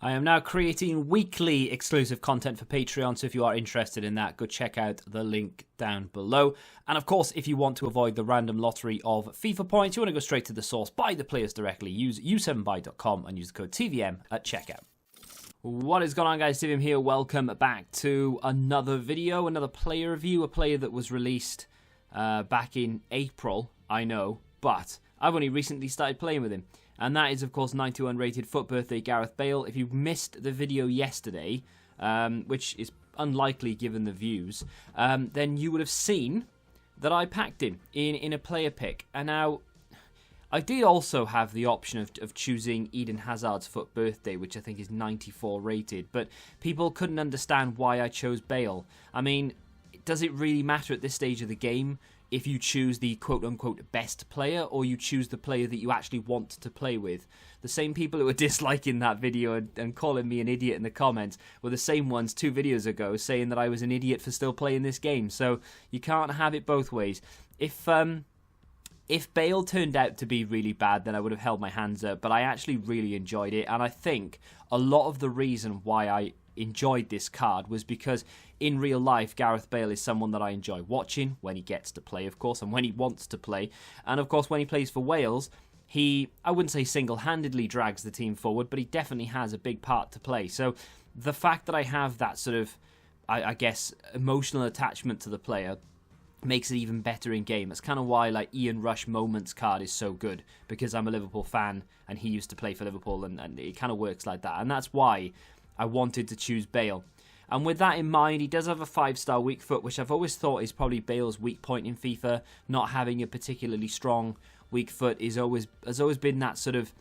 I am now creating weekly exclusive content for Patreon, so if you are interested in that, go check out the link down below. And of course, if you want to avoid the random lottery of FIFA points, you want to go straight to the source, buy the players directly, use u7buy.com and use the code TVM at checkout. What is going on, guys? TVM here. Welcome back to another video, another player review, a player that was released back in April, I know, but I've only recently started playing with him. And that is, of course, 91 rated FUT birthday Gareth Bale. If you missed the video yesterday, which is unlikely given the views, then you would have seen that I packed him in a player pick. And now, I did also have the option of choosing Eden Hazard's FUT birthday, which I think is 94 rated. But people couldn't understand why I chose Bale. I mean, does it really matter at this stage of the game if you choose the quote-unquote best player or you choose the player that you actually want to play with? The same people who were disliking that video and calling me an idiot in the comments were the same ones 2 videos ago saying that I was an idiot for still playing this game. So you can't have it both ways. If Bale turned out to be really bad, then I would have held my hands up, but I actually really enjoyed it, and I think a lot of the reason why I enjoyed this card was because in real life Gareth Bale is someone that I enjoy watching when he gets to play, of course, and when he wants to play. And of course when he plays for Wales, he, I wouldn't say single-handedly drags the team forward, but he definitely has a big part to play. So the fact that I have that sort of, I guess, emotional attachment to the player makes it even better in game. That's kind of why like Ian Rush Moments card is so good, because I'm a Liverpool fan and he used to play for Liverpool, and it kind of works like that. And that's why I wanted to choose Bale. And with that in mind, he does have a 5-star weak foot, which I've always thought is probably Bale's weak point in FIFA. Not having a particularly strong weak foot has always been that sort of,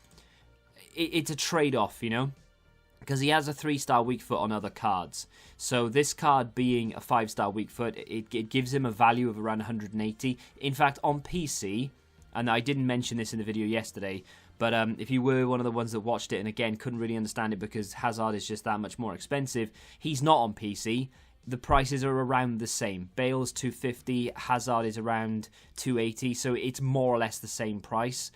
it's a trade-off, you know? Because he has a 3-star weak foot on other cards. So this card being a 5-star weak foot, it gives him a value of around 180. In fact, on PC, and I didn't mention this in the video yesterday, but if you were one of the ones that watched it and again couldn't really understand it because Hazard is just that much more expensive, he's not on PC. The prices are around the same. Bale's 250, Hazard is around 280, so it's more or less the same price.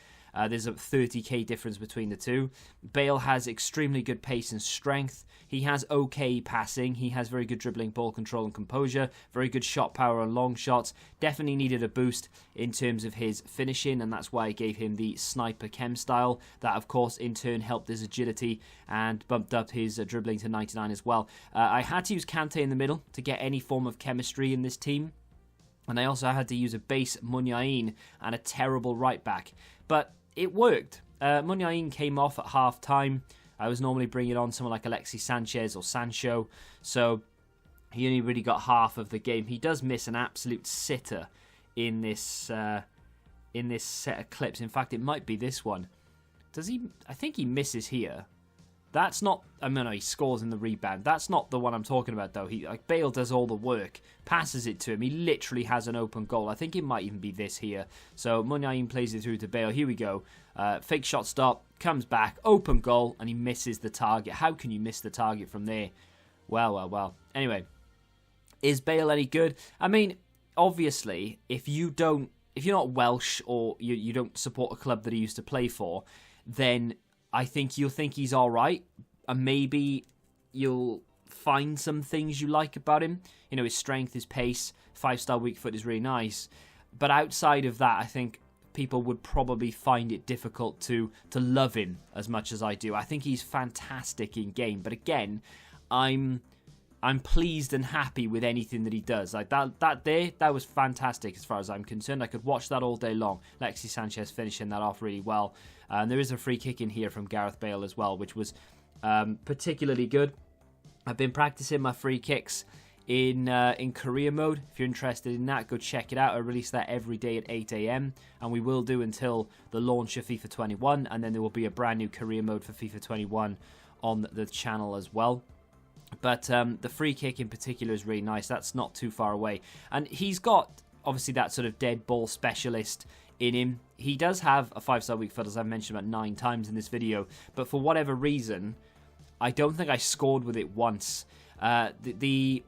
There's a 30k difference between the two. Bale has extremely good pace and strength. He has okay passing. He has very good dribbling, ball control and composure. Very good shot power and long shots. Definitely needed a boost in terms of his finishing, and that's why I gave him the sniper chem style. That, of course, in turn helped his agility and bumped up his dribbling to 99 as well. I had to use Kante in the middle to get any form of chemistry in this team. And I also had to use a base Munyain and a terrible right back. But it worked. Munyain came off at half-time. I was normally bringing on someone like Alexis Sanchez or Sancho, so he only really got half of the game. He does miss an absolute sitter in this set of clips. In fact, it might be this one. Does he? I think he misses here. That's not, I mean, no, he scores in the rebound. That's not the one I'm talking about, though. Bale does all the work, passes it to him. He literally has an open goal. I think it might even be this here. So Munyain plays it through to Bale. Here we go. Fake shot stop, comes back, open goal, and he misses the target. How can you miss the target from there? Well. Anyway, is Bale any good? I mean, obviously, if you're not Welsh or you don't support a club that he used to play for, then I think you'll think he's alright, and maybe you'll find some things you like about him. You know, his strength, his pace, 5-star weak foot is really nice. But outside of that, I think people would probably find it difficult to love him as much as I do. I think he's fantastic in game, but again, I'm pleased and happy with anything that he does. Like that was fantastic as far as I'm concerned. I could watch that all day long. Alexis Sanchez finishing that off really well. And there is a free kick in here from Gareth Bale as well, which was particularly good. I've been practicing my free kicks in career mode. If you're interested in that, go check it out. I release that every day at 8 AM, and we will do until the launch of FIFA 21, and then there will be a brand new career mode for FIFA 21 on the channel as well. But the free kick in particular is really nice. That's not too far away. And he's got, obviously, that sort of dead ball specialist in him. He does have a 5-star weak foot, as I've mentioned about 9 times in this video. But for whatever reason, I don't think I scored with it once. The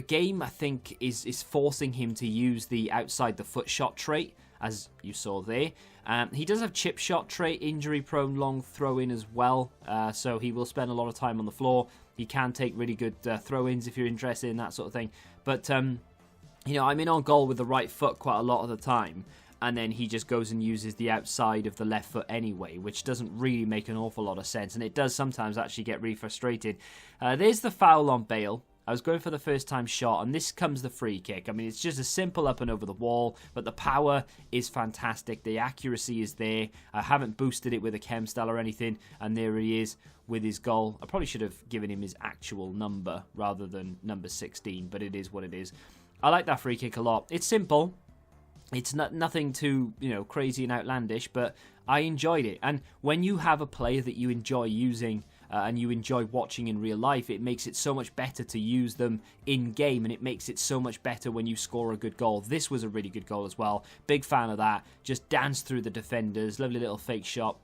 game, I think, is forcing him to use the outside the foot shot trait. as you saw there. He does have chip shot trait, injury prone, long throw in as well, so he will spend a lot of time on the floor. He can take really good throw-ins if you're interested in that sort of thing. But, you know, I'm in on goal with the right foot quite a lot of the time, and then he just goes and uses the outside of the left foot anyway, which doesn't really make an awful lot of sense, and it does sometimes actually get really frustrating. There's the foul on Bale. I was going for the first time shot, and this comes the free kick. I mean, it's just a simple up and over the wall, but the power is fantastic. The accuracy is there. I haven't boosted it with a chem style or anything, and there he is with his goal. I probably should have given him his actual number rather than number 16, but it is what it is. I like that free kick a lot. It's simple. It's nothing too, you know, crazy and outlandish, but I enjoyed it. And when you have a player that you enjoy using and you enjoy watching in real life, it makes it so much better to use them in-game, and it makes it so much better when you score a good goal. This was a really good goal as well. Big fan of that. Just danced through the defenders. Lovely little fake shot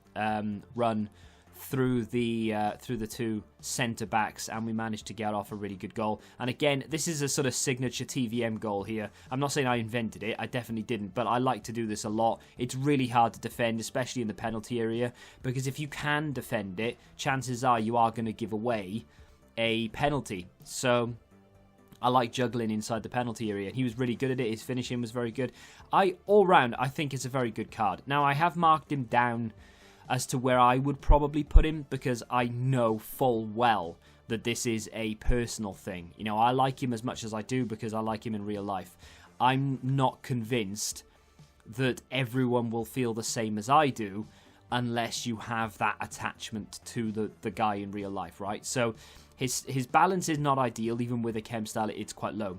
run through the two centre-backs, and we managed to get off a really good goal. And again, this is a sort of signature TVM goal here. I'm not saying I invented it, I definitely didn't, but I like to do this a lot. It's really hard to defend, especially in the penalty area, because if you can defend it, chances are you are going to give away a penalty. So I like juggling inside the penalty area. He was really good at it. His finishing was very good. All round, I think it's a very good card. Now, I have marked him down as to where I would probably put him, because I know full well that this is a personal thing. You know, I like him as much as I do because I like him in real life. I'm not convinced that everyone will feel the same as I do unless you have that attachment to the guy in real life, right? So his balance is not ideal. Even with a chem style, it's quite low.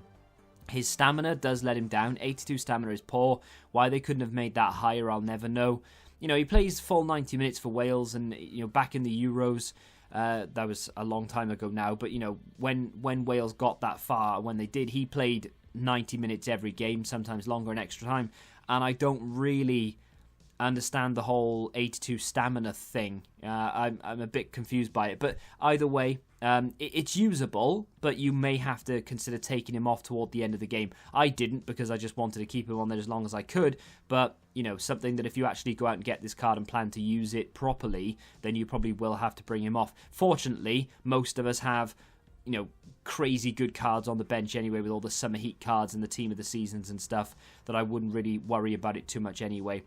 His stamina does let him down. 82 stamina is poor. Why they couldn't have made that higher, I'll never know. You know, he plays full 90 minutes for Wales, and, you know, back in the Euros, that was a long time ago now, but, you know, when Wales got that far, when they did, he played 90 minutes every game, sometimes longer and extra time, and I don't really understand the whole 82 stamina thing. I'm a bit confused by it, but either way, it's usable, but you may have to consider taking him off toward the end of the game. I didn't, because I just wanted to keep him on there as long as I could, but, you know, something that if you actually go out and get this card and plan to use it properly, then you probably will have to bring him off. Fortunately, most of us have, you know, crazy good cards on the bench anyway, with all the summer heat cards and the team of the seasons and stuff, that I wouldn't really worry about it too much anyway.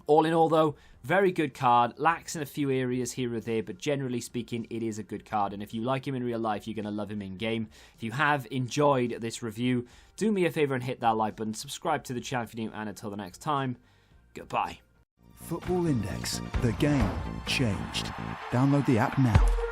All in all, though, very good card. Lacks in a few areas here or there, but generally speaking, it is a good card. And if you like him in real life, you're going to love him in game. If you have enjoyed this review, do me a favour and hit that like button. Subscribe to the channel if you're new, and until the next time, goodbye. Football Index. The game changed. Download the app now.